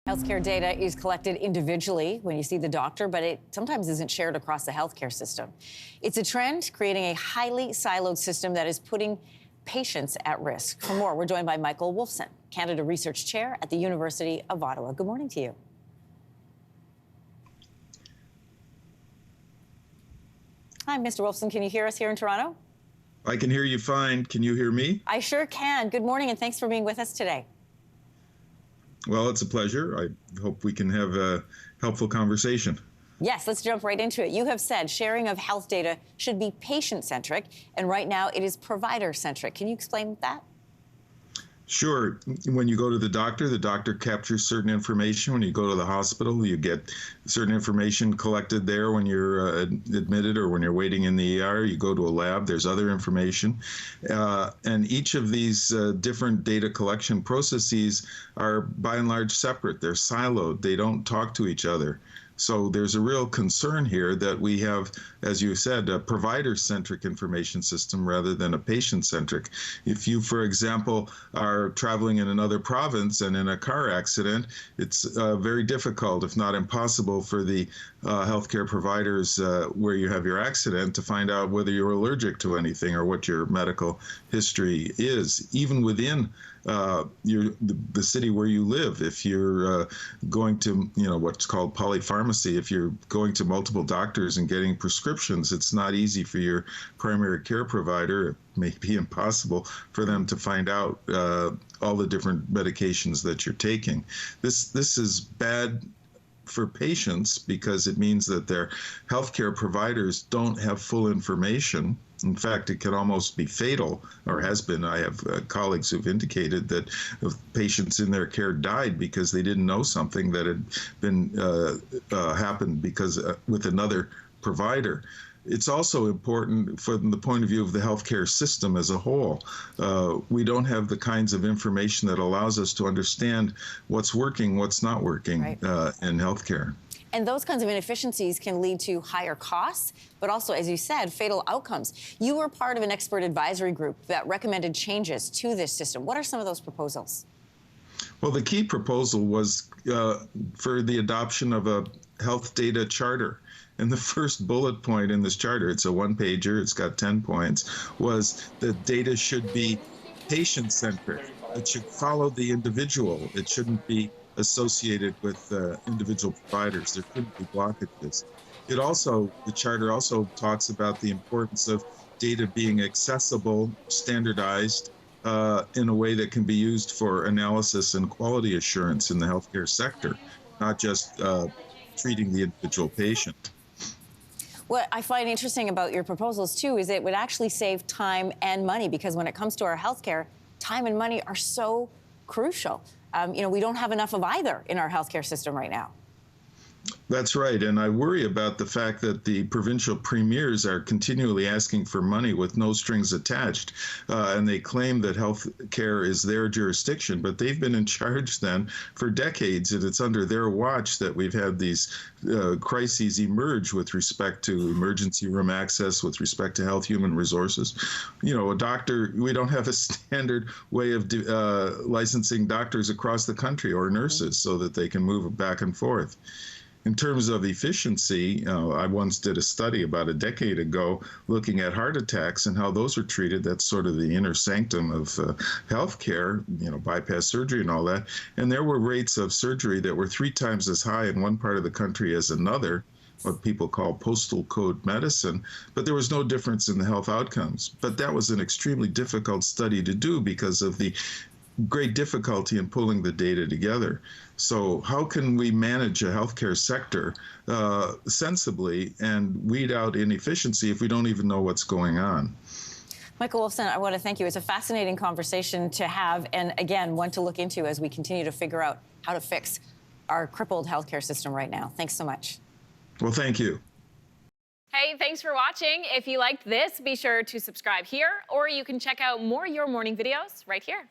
Healthcare data is collected individually when you see the doctor, but it sometimes isn't shared across the healthcare system. It's a trend creating a highly siloed system that is putting patients at risk. For more, we're joined by Michael Wolfson, Canada Research Chair at the University of Ottawa. Good morning to you. Hi, Mr. Wolfson. Can you hear us here in Toronto? I can hear you fine. Can you hear me? I sure can. Good morning, and thanks for being with us today. Well, it's a pleasure. I hope we can have a helpful conversation. Yes, let's jump right into it. You have said sharing of health data should be patient-centric, and right now it is provider-centric. Can you explain that? Sure. When you go to the doctor captures certain information. When you go to the hospital, you get certain information collected there when you're admitted or when you're waiting in the ER. You go to a lab, there's other information. And each of these different data collection processes are by and large separate. They're siloed. They don't talk to each other. So there's a real concern here that we have, as you said, a provider-centric information system rather than a patient-centric. If you, for example, are traveling in another province and in a car accident, it's very difficult, if not impossible, for the healthcare providers where you have your accident to find out whether you're allergic to anything or what your medical history is, even within the city where you live. If you're going to, what's called polypharmacy, if you're going to multiple doctors and getting prescriptions, it's not easy for your primary care provider. It may be impossible for them to find out all the different medications that you're taking. This is bad for patients because it means that their healthcare providers don't have full information. In fact, it can almost be fatal, or has been. I have colleagues who've indicated that patients in their care died because they didn't know something that had been happened because with another provider. It's also important from the point of view of the healthcare system as a whole. We don't have the kinds of information that allows us to understand what's working, what's not working in healthcare. And those kinds of inefficiencies can lead to higher costs, but also, as you said, fatal outcomes. You were part of an expert advisory group that recommended changes to this system. What are some of those proposals? Well, the key proposal was for the adoption of a health data charter. And the first bullet point in this charter, it's a one-pager, it's got 10 points, was that data should be patient-centric. It should follow the individual. It shouldn't be associated with individual providers. There couldn't be blockages. The charter also talks about the importance of data being accessible, standardized, in a way that can be used for analysis and quality assurance in the healthcare sector, not just treating the individual patient. What I find interesting about your proposals, too, is it would actually save time and money, because when it comes to our healthcare, time and money are so crucial. We don't have enough of either in our healthcare system right now. That's right, and I worry about the fact that the provincial premiers are continually asking for money with no strings attached, and they claim that health care is their jurisdiction, but they've been in charge then for decades, and it's under their watch that we've had these crises emerge with respect to emergency room access, with respect to health human resources. A doctor, we don't have a standard way of licensing doctors across the country or nurses so that they can move back and forth. In terms of efficiency, I once did a study about a decade ago looking at heart attacks and how those are treated. That's sort of the inner sanctum of healthcare, bypass surgery and all that. And there were rates of surgery that were 3 times as high in one part of the country as another, what people call postal code medicine, but there was no difference in the health outcomes. But that was an extremely difficult study to do because of the great difficulty in pulling the data together. So how can we manage a healthcare sector sensibly and weed out inefficiency if we don't even know what's going on? Michael Wolfson, I want to thank you. It's a fascinating conversation to have, and again, one to look into as we continue to figure out how to fix our crippled healthcare system right now. Thanks so much. Well, thank you. Hey, thanks for watching. If you liked this, be sure to subscribe here, or you can check out more Your Morning videos right here.